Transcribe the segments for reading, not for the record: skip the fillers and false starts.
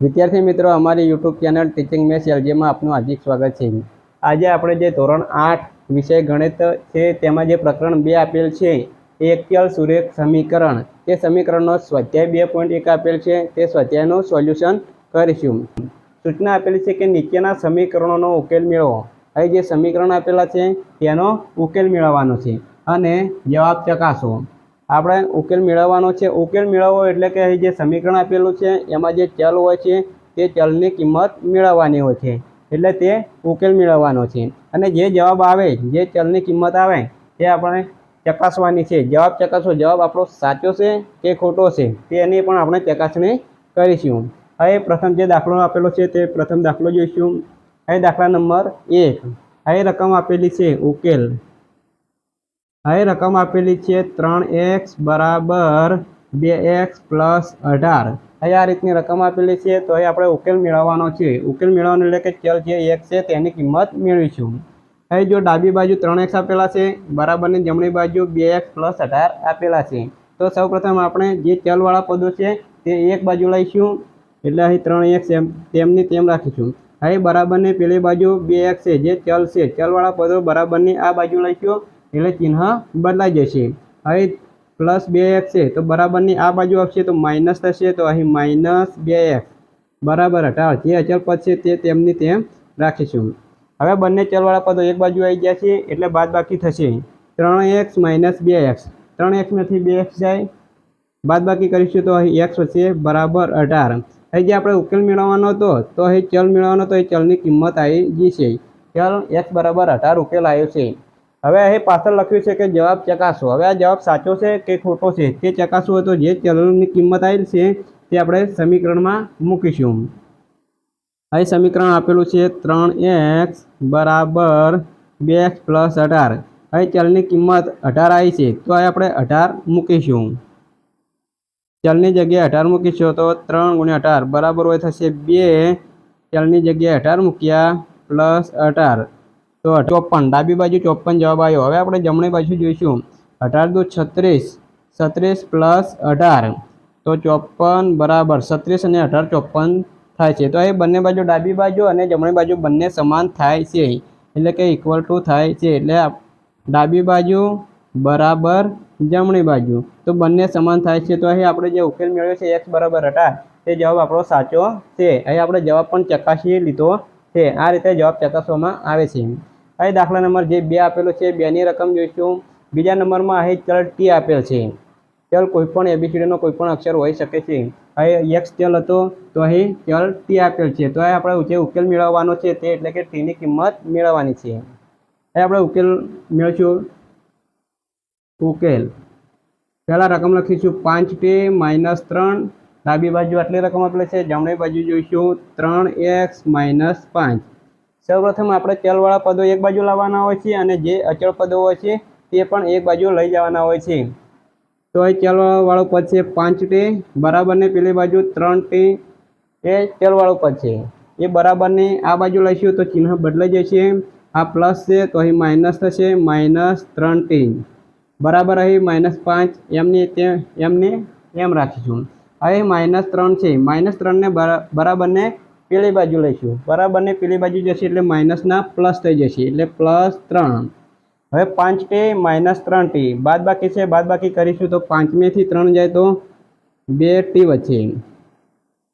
વિદ્યાર્થી મિત્રો, અમારી યુટ્યુબ ચેનલ ટીચિંગ મેથ્સ એલજીમાં આપનું હાર્દિક સ્વાગત છે। આજે આપણે જે ધોરણ 8 વિષય ગણિત છે તેમાં જે પ્રકરણ 2 આપેલ છે એકચલ સુરેખ સમીકરણ, તે સમીકરણનો સ્વાધ્યાય 2.1 આપેલ છે, તે સ્વાધ્યાયનું સોલ્યુશન કરીશું। સૂચના આપેલી છે કે નીચેના સમીકરણોનો ઉકેલ મેળવો। અહીં જે સમીકરણ આપેલા છે તેનો ઉકેલ મેળવવાનો છે અને જવાબ ચકાસો। આપણે ઉકેલ મેળવવાનો છે। ઉકેલ મેળવવો એટલે કે અહીં જે સમીકરણ આપેલું છે એમાં જે ચલ હોય છે તે ચલની કિંમત મેળવવાની હોય છે, એટલે તે ઉકેલ મેળવવાનો છે અને જે જવાબ આવે, જે ચલની કિંમત આવે તે આપણે ચકાસવાની છે। જવાબ ચકાસો, જવાબ આપણો સાચો છે કે ખોટો છે તેની પણ આપણે ચકાસણી કરીશું। અહીં પ્રથમ જે દાખલો આપેલો છે તે પ્રથમ દાખલો જોઈશું। અહીં દાખલા નંબર 1, અહીં રકમ આપેલી છે ઉકેલ। અહીં રકમ આપેલી છે 3x બરાબર 2x પ્લસ 18। અહીં આ રીતની રકમ આપેલી છે તો અહીં આપણે ઉકેલ મેળવવાનો છે। ઉકેલ મેળવવાનો એટલે કે ચલ જે x છે તેની કિંમત મેળવીશું। અહીં જો ડાબી બાજુ 3x આપેલા છે બરાબરની જમણી બાજુ 2x પ્લસ 18 આપેલા છે, તો સૌપ્રથમ આપણે જે ચલવાળા પદો છે તે એક બાજુ લઈશું, એટલે અહીં 3x તેમની તેમ રાખીશું। અહીં બરાબરની પેલી બાજુ 2x છે જે ચલ છે, ચલવાળા પદો બરાબરની આ બાજુ લઈશું એટલે ચિહ્ન બદલાઈ જશે। અહીં પ્લસ 2x છે તો બરાબરની આ બાજુ આવશે તો માઇનસ થશે, તો અહીં માઇનસ 2x બરાબર 18, જે અચળ પદ છે તે તેમની તેમ રાખીશું। હવે બંને ચલવાળા પદો એક બાજુ આવી ગયા છે એટલે બાદબાકી થશે। 3x માઇનસ 2x, 3x માંથી 2x જાય, બાદબાકી કરીશું તો અહીં x વધશે બરાબર 18। અહીં જે આપણે ઉકેલ મેળવવાનો હતો તો અહીં ચલ મેળવવાનો તો એ ચલની કિંમત આવી જશે। ચલ x બરાબર 18 ઉકેલ આવ્યો છે। હવે અહીં પાછળ લખ્યું છે કે જવાબ ચકાસો। હવે આ જવાબ સાચો છે કે ખોટો છે તે ચકાસવું હોય તો જે ચલની કિંમત આવી છે તે આપણે સમીકરણમાં મૂકીશું। અહીં સમીકરણ આપેલું છે 3x બરાબર 2x પ્લસ 18। અહીં ચલની કિંમત 18 આવી છે તો અહીં આપણે 18 મૂકીશું। ચલની જગ્યાએ 18 મૂકીશું તો 3 × 18 બરાબર હોય થશે 2, ચલની જગ્યાએ 18 મૂક્યા પ્લસ 18 તો 54, ડાબી બાજુ 54 જવાબ આવ્યો। હવે આપણે જમણી બાજુ જોઈશું। 18 દુ 36, 36 પ્લસ 18 તો 54 બરાબર 36 અને 18 54 થાય છે। તો એ બંને બાજુ ડાબી બાજુ અને જમણી બાજુ બંને સમાન થાય છે, એટલે કે ઇક્વલ ટુ થાય છે, એટલે ડાબી બાજુ બરાબર જમણી બાજુ તો બંને સમાન થાય છે। તો અહીં આપણે જે ઉકેલ મેળવ્યો છે x બરાબર 18 તે જવાબ આપણો સાચો છે। અહીં આપણે જવાબ પણ ચકાસી લીધો છે। આ રીતે જવાબ ચકાસવામાં આવે છે। અહીં દાખલા નંબર જે 2 આપેલો છે 2 ની રકમ જોઈશું। બીજા નંબરમાં અહીં ચલ t આપેલ છે। ચલ કોઈ પણ એબીસીડીનો કોઈ પણ અક્ષર હોઈ શકે છે। અહીં x ચલ હતો તો અહીં ચલ t આપેલ છે, તો અહીં આપણે જે ઉકેલ મેળવવાનો છે તે એટલે કે t ની કિંમત મેળવવાની છે। અહીં આપણે ઉકેલ મેળવીશું। ઉકેલ પહેલા રકમ લખીશું 5t માઇનસ 3, ડાબી બાજુ આટલી રકમ આપેલી છે, જમણી બાજુ જોઈશું 3x માઇનસ 5। સૌપ્રથમ આપણે ચલવાળા પદો એક બાજુ લાવવાના હોય છે અને જે અચળ પદો હોય છે તે પણ એક બાજુ લઈ જવાના હોય છે। તો અહીં ચલવાળું પદ છે 5t બરાબરની પેલી બાજુ 3t, એ ચલવાળું પદ છે, એ બરાબરની આ બાજુ લઈશું તો ચિહ્ન બદલાઈ જશે। આ પ્લસ છે તો અહીં માઇનસ થશે, માઇનસ 3t બરાબર અહીં માઇનસ 5 એમને એમ રાખીશું। અહીં માઇનસ 3 છે, માઇનસ 3ને બરાબરને પેલી બાજુ લઈશું, બરાબરને પેલી બાજુ જશે એટલે માઇનસના પ્લસ થઈ જશે, એટલે પ્લસ 3। હવે 5t માઇનસ 3t બાદબાકી છે, બાદબાકી કરીશું તો 5માંથી 3 જાય તો 2t વધશે।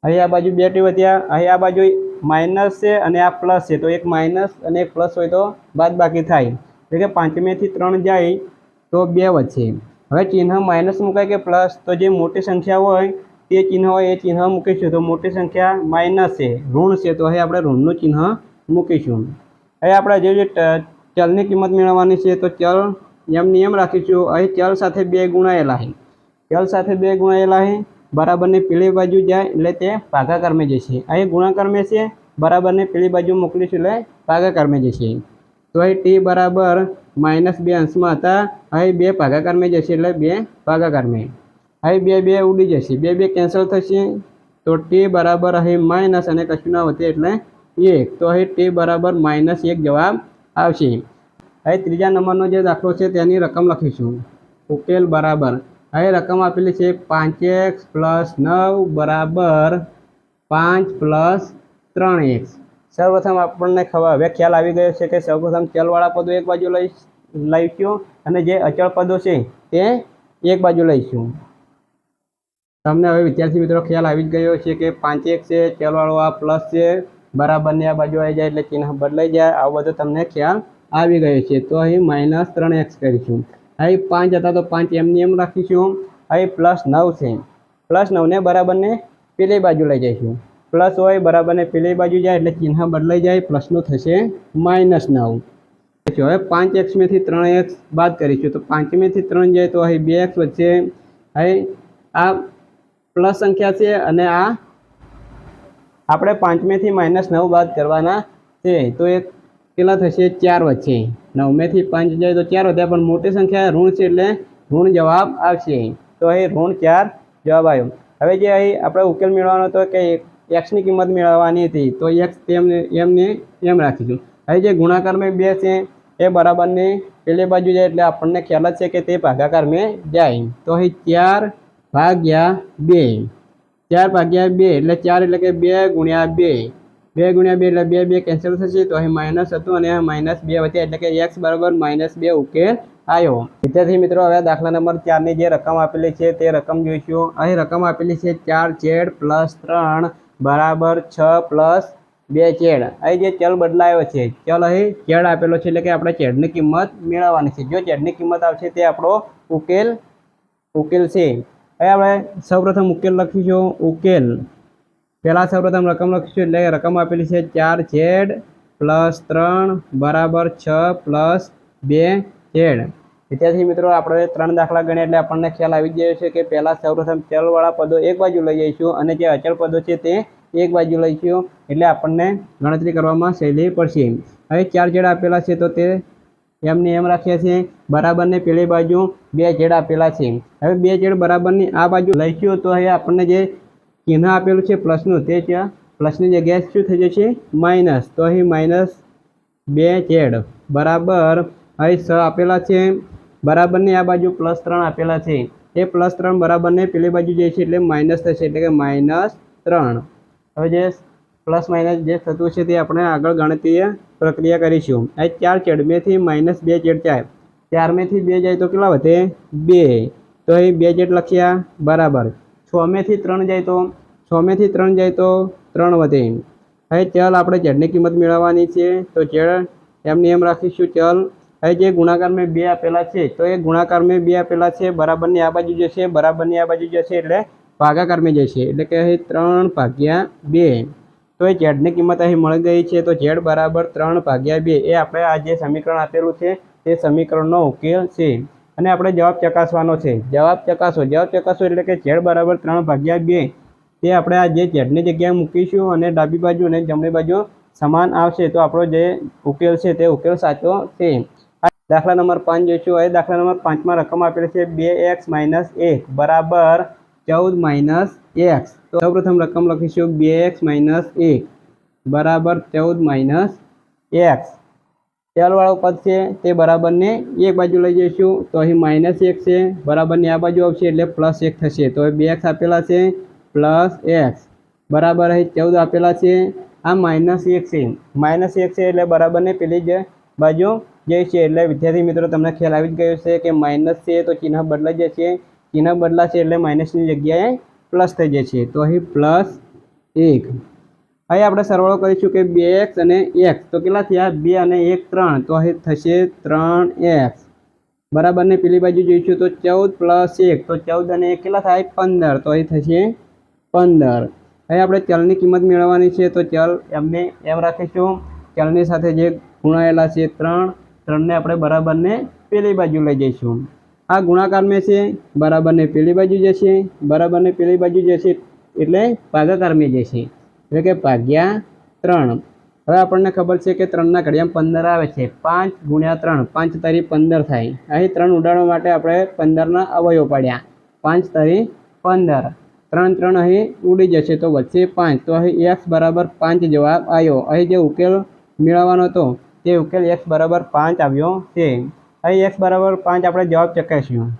અહીં આ બાજુ 2t વધ્યા, અહીં આ બાજુ માઇનસ છે અને આ પ્લસ છે, તો એક માઇનસ અને એક પ્લસ હોય તો બાદબાકી થાય, એટલે કે 5માંથી 3 જાય તો 2 વધશે। હવે ચિહ્ન માઇનસ મુકાય કે પ્લસ, તો જે મોટી સંખ્યા હોય તે ચિહ્ન હોય એ ચિહ્ન મૂકીશું। તો મોટી સંખ્યા માઇનસ છે, ઋણ છે, તો અહીં આપણે ઋણનું ચિહ્ન મૂકીશું। અહીં આપણે જે ચલની કિંમત મેળવવાની છે તો ચલ એમ રાખીશું। અહીં ચલ સાથે 2 ગુણાયેલા છે, ચલ સાથે 2 ગુણાયેલા છે, બરાબરની પેલી બાજુ જાય એટલે તે ભાગાકારમાં જશે। અહીં ગુણાકારમાં છે, બરાબરની પેલી બાજુ મોકલીશું એટલે ભાગાકારમાં જશે। તો અહીં t બરાબર માઇનસ 2 અંશમાં હતા, અહીં 2 ભાગાકારમાં જશે એટલે 2 ભાગાકારમાં। અહીં 2 ઉડી જશે, 2 કેન્સલ થશે, તો t બરાબર અહીં માઇનસ અને કશું ના વધે એટલે 1, તો અહીં t બરાબર -1 જવાબ આવશે। અહીં ત્રીજા નંબરનો જે દાખલો છે તેની રકમ લખીશું। ઉકેલ બરાબર અહીં રકમ આપેલી છે 5x પ્લસ 9 બરાબર 5 + 3x। સૌપ્રથમ આપણને હવે ખ્યાલ આવી ગયો છે કે સૌપ્રથમ ચલવાળા પદો એક બાજુ લઈશું અને જે અચળ પદો છે તે એક બાજુ લઈશું। તમને હવે વિદ્યાર્થી મિત્રો ખ્યાલ આવી જ ગયો છે કે 5x છે, ચલવાળો આ પ્લસ છે, બરાબરની આ બાજુ આવી જાય એટલે ચિહ્ન બદલાઈ જાય। આવું બધું તમને ખ્યાલ આવી ગયો છે। તો અહીં -3x કરીશું। અહીં 5 હતા તો 5 એમની એમ રાખીશું। અહીં +9 છે, +9 ને બરાબરને પેલી બાજુ લઈ જઈશું। પ્લસ હોય બરાબરને પેલી બાજુ જાય એટલે ચિહ્ન બદલાઈ જાય, પ્લસનું થશે -9। હવે 5x માંથી 3x બાદ કરીશું તો 5 માંથી 3 જાય તો અહીં 2x વધશે। અહીં આ પ્લસ સંખ્યા છે અને આ આપણે 5 માંથી -9 બાદ કરવાના છે તો એક કેટલા થશે 4 વધશે। 9 માંથી 5 જાય તો 4 વધ્યા, પણ મોટી સંખ્યા ઋણ છે એટલે ઋણ જવાબ આવશે। તો અહીં -4 જવાબ આવ્યો। હવે જે અહીં આપણે ઉકેલ મેળવવાનો હતો કે x ની કિંમત મેળવવાની હતી તો x એમને એમ રાખીશું। અહીં જે ગુણાકારમાં 2 છે એ બરાબરની પેલી બાજુ જાય એટલે આપણને ખ્યાલ જ છે કે તે ભાગાકારમાં જાય। તો અહીં 4/2, 4/2 એટલે 4 એટલે કે 2 × 2, 2 × 2 એટલે 2 2 કેન્સલ થશે તો અહીં માઇનસ હતું અને -2 વધ્યા એટલે કે x બરાબર -2 ઉકેલ આવ્યો। વિદ્યાર્થી મિત્રો હવે દાખલા નંબર 4 ની જે રકમ આપેલી છે તે રકમ જોઈશું। અહીં રકમ આપેલી છે 4z + 3 બરાબર 6 + 2z। અહીં જે ચલ બદલાયો છે, ચલ અહીં z આપેલો છે એટલે કે આપણે z ની કિંમત મેળવવાની છે। જો z ની કિંમત આવશે તે આપણો ઉકેલ છે। હવે આપણે સૌપ્રથમ ઉકેલ લખીશું। ઉકેલ પહેલા સૌપ્રથમ રકમ લખીશું એટલે રકમ આપેલી છે 4z + 3 બરાબર 6 + 2z। વિદ્યાર્થી મિત્રો આપણે 3 દાખલા ગણ્યા એટલે આપણને ખ્યાલ આવી ગયો છે કે પહેલા સૌપ્રથમ ચલવાળા પદો એક બાજુ લઈ જઈશું અને જે અચળ પદો છે તે એક બાજુ લઈશું એટલે આપણને ગણતરી કરવામાં સહેલી પડશે। હવે 4z આપેલા છે તો તે એમને એમ રાખ્યા છે, બરાબરને પેલી બાજુ 2z આપેલા છે। હવે 2z બરાબરની આ બાજુ લઈશું તો અહીં આપણને જે ચિહ્ન આપેલું છે પ્લસનું તે પ્લસની જગ્યાએ શું થઈ જશે માઇનસ। તો અહીં -2z બરાબર અહીં 6 આપેલા છે, બરાબરની આ બાજુ +3 આપેલા છે, એ +3 બરાબરને પેલી બાજુ જાય છે એટલે માઇનસ થશે એટલે કે -3। હવે જે પ્લસ માઇનસ જે થતું છે તે આપણે આગળ ગણતરીય પ્રક્રિયા કરીશું। અહીં 4z મેથી -2z જાય, 4 મેથી 2 જાય તો કેટલા વધે 2, તો અહીં 2z લખ્યા બરાબર। 6 મેથી 3 જાય તો 6 મેથી 3 જાય તો 3 વધે। હવે ચલ આપણે z ની કિંમત મેળવવાની છે તો z એમને એમ રાખીશું ચલ। હવે જે ગુણાકારમાં 2 આપેલા છે તો એ ગુણાકારમાં 2 આપેલા છે, બરાબરની આ બાજુ જશે, બરાબરની આ બાજુ જશે એટલે ભાગાકારમાં જશે એટલે કે અહીં 3/2। તો એ z ની કિંમત અહીં મળી ગઈ છે તો z બરાબર 3/2 એ આપણે આ જે સમીકરણ આપેલું છે તે સમીકરણનો ઉકેલ છે અને આપણે જવાબ ચકાસવાનો છે। જવાબ ચકાસો એટલે કે z બરાબર 3/2 તે આપણે આ જે z ની જગ્યાએ મૂકીશું અને ડાબી બાજુ અને જમણી બાજુ સમાન આવશે તો આપણો જે ઉકેલ છે તે ઉકેલ સાચો છે। દાખલા નંબર 5 જોઈશું। હવે દાખલા નંબર 5માં રકમ આપેલી છે 2x - 1 બરાબર 14 - x। તો સૌપ્રથમ રકમ લખીશું 2x - 1 બરાબર 14 - x। ચલવાળું પદ છે તે બરાબરને એક બાજુ લઈ જઈશું તો અહીં -1 છે, બરાબરની આ બાજુ આવશે એટલે +1 થશે। તો હવે 2x આપેલા છે +x બરાબર અહીં 14 આપેલા છે, આ -1 છે, -1 છે એટલે બરાબરને પેલી જ બાજુ જઈશે એટલે વિદ્યાર્થી મિત્રો તમને ખ્યાલ આવી જ ગયો છે કે માઇનસ છે તો ચિહ્ન બદલાઈ જશે, ચિહ્ન બદલાશે એટલે માઇનસની જગ્યાએ પ્લસ થઈ જશે તો અહીં +1। હવે આપણે સરવાળો કરીશું કે 2x અને x તો કેટલા થયા 2 અને 1 3 તો અહીં થશે 3x બરાબરને પેલી બાજુ જોઈશું તો 14 + 1 તો 14 અને 1 કેટલા થાય 15 તો અહીં થશે 15। હવે આપણે ચલની કિંમત મેળવવાની છે તો ચલ એમને એમ રાખીશું, ચલની સાથે જે ગુણાયેલા છે 3 ને આપણે બરાબરને પેલી બાજુ લઈ જઈશું। આ ગુણાકારમાં છે, બરાબરને પેલી બાજુ જશે, બરાબરને પેલી બાજુ જશે એટલે ભાગાકારમાં જશે એટલે કે /3। હવે આપણને ખબર છે કે 3 ના ઘડિયામાં 15 આવે છે, 5 × 3 5 તારી 15 થાય। અહીં 3 ઉડાડવા માટે આપણે 15ના અવયવ પાડ્યા, 5 તારી 15, 3 3 અહીં ઉડી જશે તો વચ્ચે 5 તો અહીં x બરાબર 5 જવાબ આવ્યો। અહીં જે ઉકેલ મેળવવાનો હતો તે ઉકેલ x બરાબર 5 આવ્યો છે। અહીં x બરાબર 5 આપણે જવાબ ચકાસ્યું।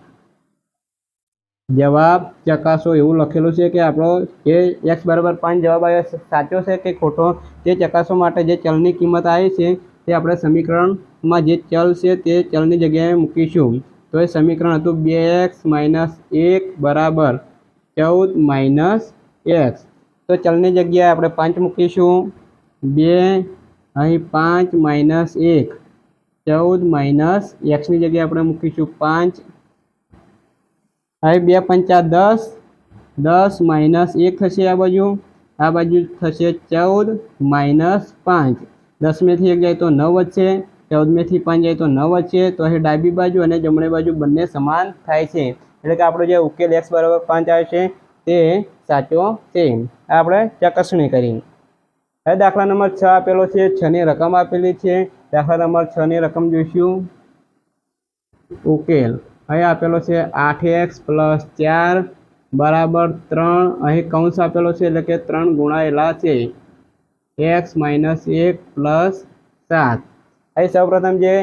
જવાબ ચકાસો એવું લખેલું છે કે આપણો જે x બરાબર 5 જવાબ આવ્યો સાચો છે કે ખોટો તે ચકાસવા માટે જે ચલની કિંમત આવી છે તે આપણે સમીકરણમાં જે ચલ છે તે ચલની જગ્યાએ મૂકીશું. તો એ સમીકરણ હતું 2x - 1 બરાબર 14 - x. તો ચલની જગ્યાએ આપણે 5 મૂકીશું. 2 અહીં 5 - 1 14 - xની જગ્યાએ આપણે મૂકીશું 5. હવે 2 પંચા 10, 10 - 1 થશે આ બાજુ થશે 14 - 5. 10મેથી 1 જાય તો 9 વધશે, 14મેથી 5 જાય તો 9 વધશે. તો અહીં ડાબી બાજુ અને જમણી બાજુ બંને સમાન થાય છે, એટલે કે આપણો જે ઉકેલ x બરાબર 5 આવે છે તે સાચો છે. આપણે ચકાસણી કરી. હવે દાખલા નંબર 6 આપેલો છે. 6ની રકમ આપેલી છે. દાખલા નંબર 6ની રકમ જોઈશું. ઉકેલ અહીં આપેલો છે 8x + 4 બરાબર 3. અહીં કૌંસ આપેલો છે એટલે કે 3 ગુણાયેલા છે x - 1 + 7. અહીં સૌપ્રથમ જે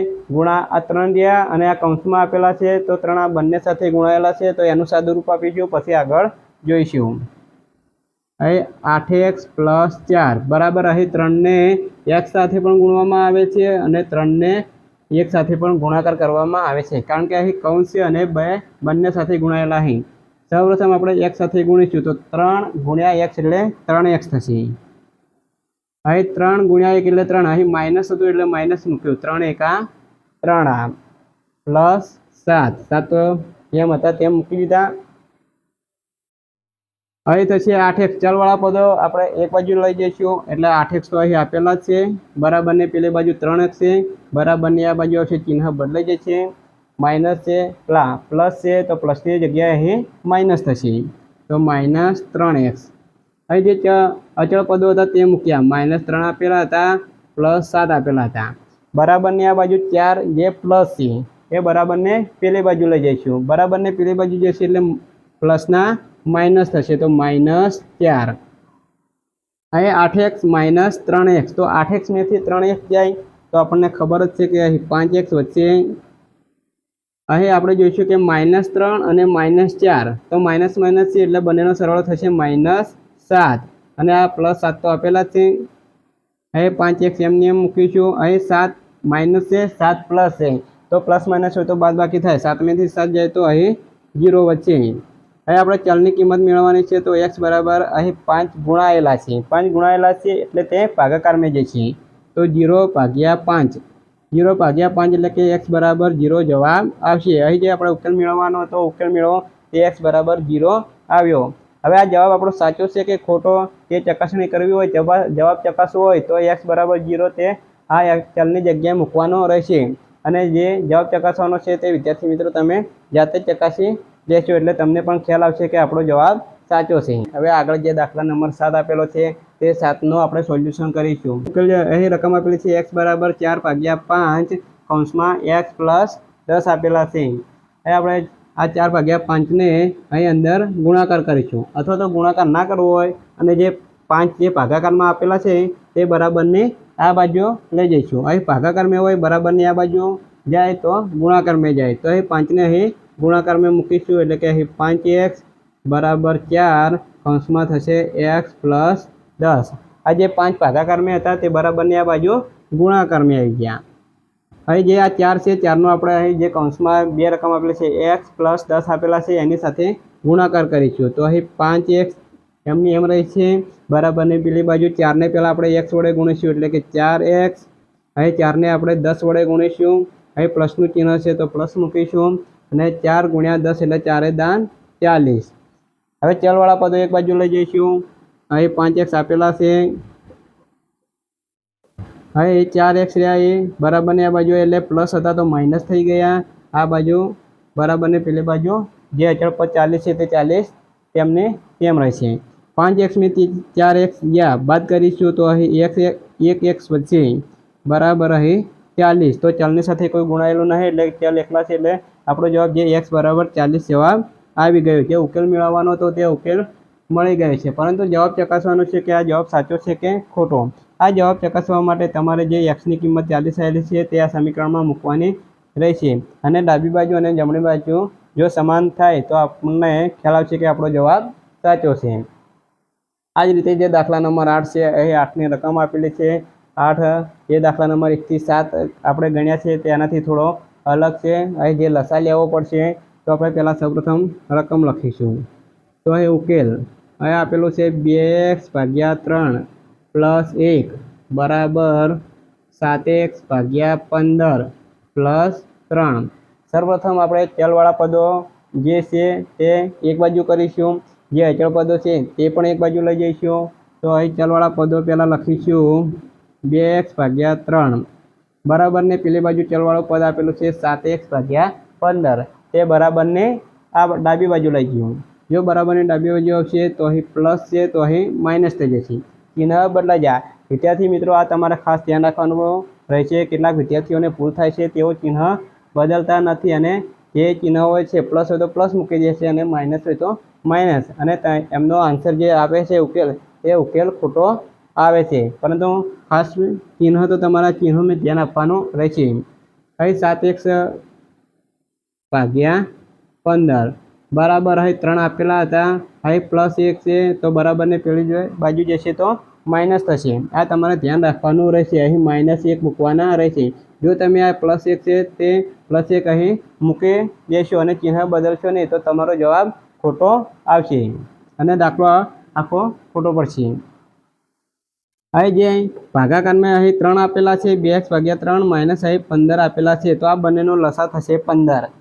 આ 3 રહ્યા અને આ કૌંસમાં આપેલા છે તો 3 આ બંને સાથે ગુણાયેલા છે તો એનું સાદુરૂપ આપીશું, પછી આગળ જોઈશું. અહીં 8x + 4 બરાબર અહીં 3ને x સાથે પણ ગુણવામાં આવે છે અને 3ને 1 સાથે પણ ગુણાકાર કરવામાં આવે છે, કારણ કે અહીં કૌંસ છે અને બંને સાથે ગુણાયેલા. અહીં સૌપ્રથમ આપણે x સાથે ગુણીશું તો 3 × x એટલે 3x થશે. અહીં 3 × 1 એટલે 3. અહીં માઇનસ હતું એટલે માઇનસ મૂક્યું. 3 × 1 = 3 પ્લસ 7. 7 તો જેમ હતા તેમ મૂકી દીધા. અહીં થશે 8x. ચલવાળા પદો આપણે એક બાજુ લઈ જઈશું એટલે 8x તો અહીં આપેલા જ છે. બરાબરને પેલી બાજુ 3x છે. બરાબરની આ બાજુ આવશે, ચિહ્ન બદલાઈ જશે. માઇનસ છે પ્લસ છે તો પ્લસની જગ્યાએ અહીં માઇનસ થશે તો -3x. અહીં જે અચળ પદો હતા તે મૂક્યા. -3 આપેલા હતા, +7 આપેલા હતા. બરાબરની આ બાજુ 4 જે પ્લસ છે એ બરાબરને પેલી બાજુ લઈ જઈશું. બરાબરને પેલી બાજુ જશે એટલે પ્લસના માઇનસ થશે તો -4. અહીં 8x - 3x તો 8xમાંથી 3x જાય તો આપણને ખબર જ છે કે અહીં 5x વચ્ચે. અહીં આપણે જોઈશું કે -3 અને -4 તો માઇનસ છે એટલે બંનેનો સરવાળો થશે -7 અને આ +7 તો આપેલા જ છે. અહીં 5x એમને એમ મૂકીશું. અહીં 7 માઇનસ છે, 7 પ્લસ છે તો પ્લસ માઇનસ હોય તો બાદબાકી થાય. 7મેથી 7 જાય તો અહીં 0 વચ્ચે. અહીં આપણે ચલની કિંમત મેળવવાની છે તો x બરાબર અહીં 5 ગુણાયેલા છે. 5 ગુણાયેલા છે એટલે તે ભાગાકારમાં જશે તો 0/5. 0/5 એટલે કે x બરાબર 0 જવાબ આવશે. અહીં જે આપણે ઉકેલ મેળવવાનો હતો, ઉકેલ મેળવો તે x બરાબર 0 આવ્યો. હવે આ જવાબ આપણો સાચો છે કે ખોટો તે ચકાસણી કરવી હોય, જવાબ ચકાસવો હોય તો x બરાબર 0 તે આ ચલની જગ્યાએ મૂકવાનો રહેશે. અને જે જવાબ ચકાસવાનો છે તે વિદ્યાર્થી મિત્રો તમે જાતે જ ચકાસી લેશો એટલે તમને પણ ખ્યાલ આવશે કે આપણો જવાબ સાચો છે. હવે આગળ જે દાખલા નંબર 7 આપેલો છે તે 7નો આપણે સોલ્યુશન કરીશું. અહીં રકમ આપેલી છે x બરાબર 4/5 કૌંસમાં x + 10 આપેલા છે. અહીં આપણે આ 4/5ને અહીં અંદર ગુણાકાર કરીશું, અથવા તો ગુણાકાર ના કરવો હોય અને જે 5 જે ભાગાકારમાં આપેલા છે તે બરાબરની આ બાજુ લઈ જઈશું. અહીં ભાગાકારમાં હોય બરાબરની આ બાજુ જાય તો ગુણાકારમાં જાય તો અહીં 5ને અહીં ગુણાકારમાં મૂકીશું એટલે કે અહીં 5x બરાબર 4 કૌંસમાં થશે x + 10. આ જે 5 ભાગાકારમાં હતા તે બરાબરની આ બાજુ ગુણાકારમાં આવી ગયા. અહીં જે આ 4 છે 4નો આપણે અહીં જે કૌંસમાં 2 રકમ આપેલી છે x + 10 આપેલા છે એની સાથે ગુણાકાર કરીશું તો અહીં 5x એમની એમ રહી છે. બરાબરની પેલી બાજુ 4ને પહેલાં આપણે x વડે ગુણીશું એટલે કે 4x. અહીં 4ને આપણે 10 વડે ગુણીશું. અહીં પ્લસનું ચિહ્ન છે તો પ્લસ મૂકીશું અને 4 × 10 એટલે 4 × 40. હવે ચલવાળા પદો એક બાજુ લઈ જઈશું. અહીં 5x આપેલા છે. અહીં 4x રહ્યા એ બરાબરની આ બાજુ એટલે પ્લસ હતા તો માઇનસ થઈ ગયા. આ બાજુ બરાબરની પેલી બાજુ જે અચળ પદ 40 છે તે 40 તેમને તેમ રહેશે. 5xમાંથી 4x ગયા બાદ કરીશું તો અહીં 1x વચ્ચે બરાબર અહીં 40. તો ચલની સાથે કોઈ ગુણાયેલું નહીં એટલે ચલ એકલા છે એટલે આપણો જવાબ જે x બરાબર 40 જવાબ આવી ગયો. જે ઉકેલ મેળવવાનો હતો તે ઉકેલ મળી ગયો છે, પરંતુ જવાબ ચકાસવાનો છે કે આ જવાબ સાચો છે કે ખોટો. આ જવાબ ચકાસવા માટે તમારે જે xની કિંમત 40 આવેલી છે તે આ સમીકરણમાં મૂકવાની રહેશે અને ડાબી બાજુ અને જમણી બાજુ જો સમાન થાય તો આપણને ખ્યાલ આવશે કે આપણો જવાબ સાચો છે। આ જ રીતે જે દાખલા નંબર 8 છે, અહીં 8ની રકમ આપેલી છે। 8 એ દાખલા નંબર 1 થી 7 આપણે ગણ્યા છે તેનાથી થોડો અલગ છે। અહીં જે લસા લેવો પડશે તો આપણે પહેલાં સૌપ્રથમ રકમ લખીશું। તો અહીં ઉકેલ અહીં આપેલું છે 2x ભાગ્યા 3 પ્લસ 1 બરાબર 7x ભાગ્યા 15 પ્લસ 3। સર્વપ્રથમ આપણે ચલવાળા પદો જે છે તે એક બાજુ કરીશું, જે અચળ પદો છે તે પણ એક બાજુ લઈ જઈશું। તો અહીં ચલવાળા પદો પહેલાં લખીશું 2x ભાગ્યા 3 બરાબરને પેલી બાજુ ચલવાળું પદ આપેલું છે 7x ભાગ્યા 15 તે બરાબરને આ ડાબી બાજુ લઈ ગયું। જો બરાબરની ડાબી બાજુ આવશે તો અહીં પ્લસ છે તો અહીં માઇનસ થઈ જશે, ચિહ્ન બદલાઈ જાય। વિદ્યાર્થી મિત્રો, આ તમારે ખાસ ધ્યાન રાખવાનું રહેશે। કેટલાક વિદ્યાર્થીઓને ભૂલ થાય છે, તેઓ ચિહ્ન બદલતા નથી અને જે ચિહ્ન હોય છે પ્લસ હોય તો પ્લસ મૂકી દેશે અને માઇનસ હોય તો માઇનસ, અને એમનો આન્સર જે આપે છે ઉકેલ એ ઉકેલ ખોટો આવે છે। પરંતુ ખાસ ચિહ્ન તો તમારા ચિહ્નોને ધ્યાન આપવાનું રહેશે। અહીં 7x ભાગ્યા 15 બરાબર અહીં 3 આપેલા હતા, અહીં પ્લસ 1 છે તો બરાબરને પેલી બાજુ જશે તો માઇનસ થશે। આ તમારે ધ્યાન રાખવાનું રહેશે, અહીં માઇનસ 1 મૂકવાના રહેશે। જો તમે આ પ્લસ 1 છે તે પ્લસ 1 અહીં મૂકી દેશો અને ચિહ્ન બદલશો નહીં તો તમારો જવાબ ખોટો આવશે અને દાખલો આખો ખોટો પડશે। અહીં જે ભાગાકારમાં અહીં 3 આપેલા છે, 2x ભાગ્યા 3 માઇનસ અહીં 15 આપેલા છે, તો આ બંનેનો લસા થશે 15।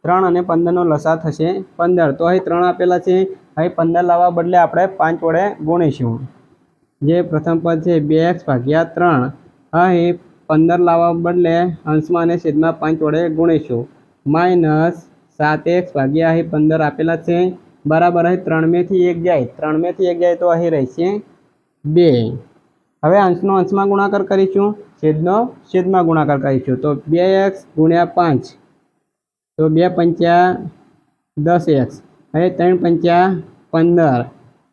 3 અને 15નો લસા થશે 15। તો અહીં 3 આપેલા છે, અહીં 15 લાવવા બદલે આપણે 5 વડે ગુણીશું। જે પ્રથમ પદ છે 2x ભાગ્યા 3, અહીં 15 લાવવા બદલે અંશમાં અને છેદમાં 5 વડે ગુણીશું, માઇનસ 7x ભાગ્યા અહીં 15 આપેલા છે બરાબર અહીં 3 1 જાય, 3 1 જાય તો અહીં રહેશે 2। હવે અંશનો અંશમાં ગુણાકાર કરીશું, છેદનો છેદમાં ગુણાકાર કરીશું। તો 2x ગુણ્યા 5 તો 2 પંચા 10x, અહીં 3 પંચા 15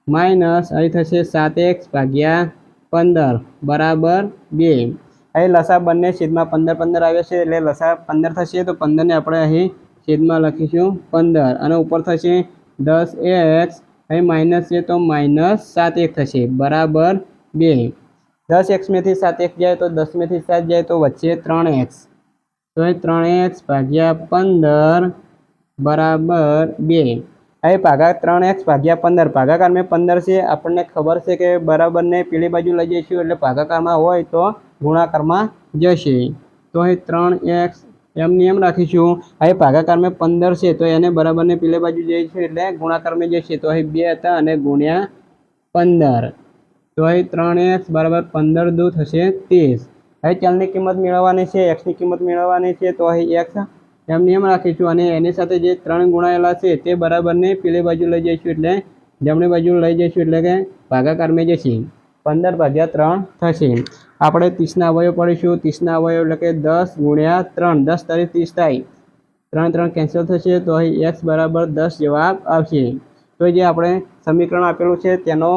માઇનસ અહીં થશે 7x ભાગ્યા 15 બરાબર 2। અહીં લસા બંને છેદમાં 15 15 આવ્યા છે એટલે લસા 15 થશે, તો 15ને આપણે અહીં છેદમાં લખીશું 15 અને ઉપર થશે 10x, અહીં માઇનસ છે તો માઇનસ 7x થશે બરાબર 2। 10x માંથી 7x જાય તો 10 માંથી 7 જાય તો વચ્ચે 3x, તો અહીં 3x ભાગ્યા 15 બરાબર 2। અહીં 3x ભાગ્યા 15 ભાગાકારમાં 15 છે, આપણને ખબર છે કે બરાબરને પેલી બાજુ લઈ જઈશું એટલે ભાગાકારમાં હોય તો ગુણાકારમાં જશે। તો અહીં 3x એમની એમ રાખીશું। અહીં ભાગાકારમાં 15 છે તો એને બરાબરને પેલી બાજુ જઈશું એટલે ગુણાકારમાં જશે, તો અહીં 2 હતા અને ગુણ્યા 15, તો અહીં 3x બરાબર 15 દૂ થશે 30। અહીં ચલની કિંમત મેળવવાની છે, એક્સની કિંમત મેળવવાની છે, તો અહીં એક્સ એમની એમ રાખીશું અને એની સાથે જે 3 ગુણાયેલા છે તે બરાબરને પેલી બાજુ લઈ જઈશું એટલે જમણી બાજુ લઈ જઈશું એટલે કે ભાગાકારમાં જશે, 15 ભાગ્યા 3 થશે। આપણે 30ના અવયવ પડીશું, 30ના અવયવ એટલે કે 10 ગુણ્યા 3, 10 તારીખ 30 થાય, 3 3 કેન્સલ થશે તો અહીં x બરાબર 10 જવાબ આવશે। તો જે આપણે સમીકરણ આપેલું છે તેનો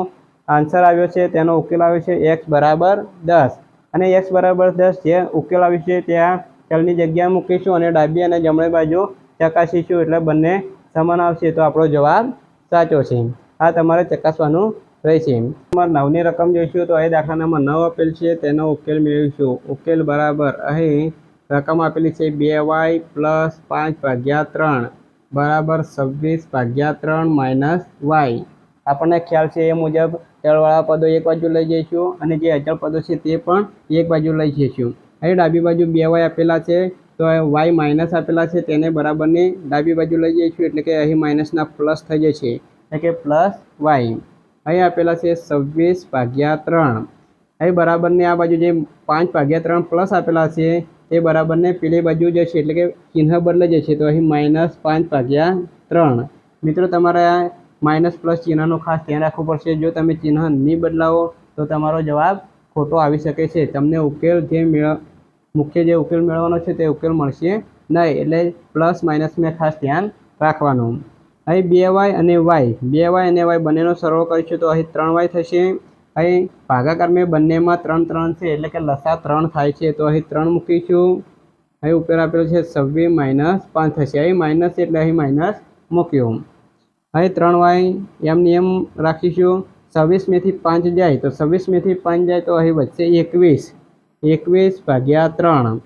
આન્સર આવ્યો છે, તેનો ઉકેલ આવ્યો છે x બરાબર 10, અને x બરાબર 10 જે ઉકેલ આવ્યો છે ત્યાં ચલની જગ્યા મૂકીશું અને ડાબી અને જમણી બાજુ ચકાસીશું એટલે બંને સમાન આવશે તો આપણો જવાબ સાચો છે। આ તમારે ચકાસવાનું રહેશે। નંબર 9ની રકમ જોઈશું તો અહીં દાખલા નંબર 9 આપેલ છે, તેનો ઉકેલ મેળવીશું। ઉકેલ બરાબર અહીં રકમ આપેલી છે 2y પ્લસ 5 ભાગ્યા 3 બરાબર 26 ભાગ્યા 3 માઇનસ y। આપણને ખ્યાલ છે એ મુજબ ચલવાળા પદો એક બાજુ લઈ જઈશું અને જે અચળ પદો છે તે પણ એક બાજુ લઈ જઈશું। અહીં ડાબી બાજુ 2y આપેલા છે તો y માઇનસ આપેલા છે તેને બરાબરની ડાબી બાજુ લઈ જઈશું એટલે કે અહીં માઇનસના પ્લસ થઈ જશે એટલે કે પ્લસ y। અહીં આપેલા છે 26 ભાગ્યા 3, અહીં બરાબરની આ બાજુ જે 5 ભાગ્યા 3 પ્લસ આપેલા છે તે બરાબરને પેલી બાજુ જશે એટલે કે ચિહ્ન બદલાઈ જશે, તો અહીં માઇનસ 5 ભાગ્યા 3। મિત્રો, તમારે આ માઇનસ પ્લસ ચિહ્નનું ખાસ ધ્યાન રાખવું પડશે। જો તમે ચિહ્ન નહીં બદલાવો તો તમારો જવાબ ખોટો આવી શકે છે, તમને ઉકેલ જે મુખ્ય જે ઉકેલ મેળવવાનો છે તે ઉકેલ મળશે નહીં, એટલે પ્લસ માઇનસમાં ખાસ ધ્યાન રાખવાનું। અહીં 2y અને y બંનેનો સરવાળો કરીશું તો અહીં 3y થશે। અહીં ભાગાકારમાં બંનેમાં 3 3 છે એટલે કે લસા 3 થાય છે, તો અહીં 3 મૂકીશું। અહીં ઉપર આપેલું છે 26 - 5 થશે. અહીં માઇનસ એટલે અહીં માઇનસ મૂક્યું. અહીં 3y એમની એમ રાખીશું. 26માંથી 5 જાય તો 26માંથી 5 જાય તો અહીં વધશે 21. 21/3.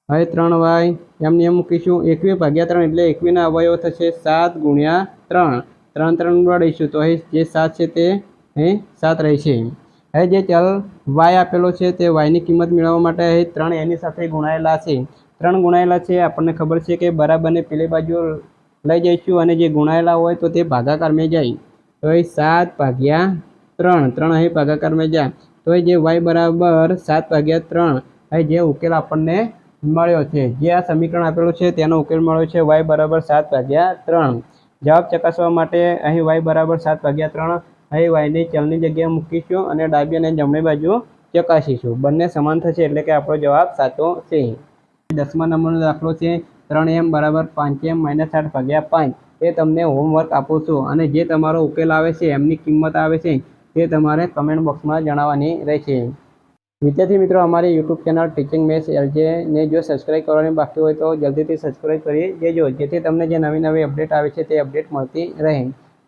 હવે 3y એમની એમ મૂકીશું. 21/3 એટલે 21ના અવયવો થશે 7 × 3. 3 3 ઉડાડીશું તો અહીં જે 7 છે તે અહીં 7 રહેશે. હવે જે ચલ y આપેલો છે તે yની કિંમત મેળવવા માટે અહીં 3 એની સાથે ગુણાયેલા છે. 3 ગુણાયેલા છે આપણને ખબર છે કે બરાબરને પેલી બાજુ લઈ જઈશું અને જે ગુણાયેલા હોય તો તે ભાગાકારમાં જાય. તો અહીં 7/3. 3 અહીં ભાગાકારમાં જાય તો જે y બરાબર 7/3 અહીં જે ઉકેલ આપણને મળ્યો છે, જે આ સમીકરણ આપેલું છે તેનો ઉકેલ મળ્યો છે y બરાબર 7/3. જવાબ ચકાસવા માટે અહીં y બરાબર 7/3 અહીં yની ચલની જગ્યાએ મૂકીશું અને ડાબી અને જમણી બાજુ ચકાસીશું. બંને સમાન થશે એટલે કે આપણો જવાબ સાચો છે. 10મા નંબરનો દાખલો છે 3m બરાબર 5m - 8/5. એ તમને હોમવર્ક આપું છું અને જે તમારો ઉકેલ આવે છે એમની કિંમત આવે છે તે તમારે કમેન્ટ બોક્સમાં જણાવવાની રહેશે. વિદ્યાર્થી મિત્રો, અમારી YouTube channel teaching maths LJ ને જો સબસ્ક્રાઈબ કરવાની બાકી હોય તો જલ્દીથી સબસ્ક્રાઈબ કરી દેજો, જેથી તમને જે નવી નવી અપડેટ આવે છે તે અપડેટ મળતી રહે.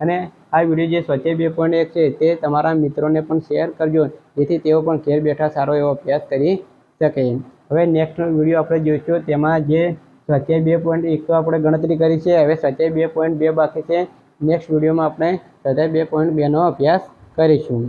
અને આ વિડીયો જે સ્વાધ્યાય 2.1 છે તે તમારા મિત્રોને પણ શેર કરજો, જેથી તેઓ પણ ઘેર બેઠા સારો એવો અભ્યાસ કરી શકે. હવે નેક્સ્ટ વિડીયો આપણે જોઈશું, તેમાં જે સ્વાધ્યાય 2.1 તો આપણે ગણતરી કરી છે, હવે સ્વાધ્યાય 2.2 બાકી છે. નેક્સ્ટ વિડીયોમાં આપણે સ્વાધ્યાય 2.2નો અભ્યાસ કરીશું.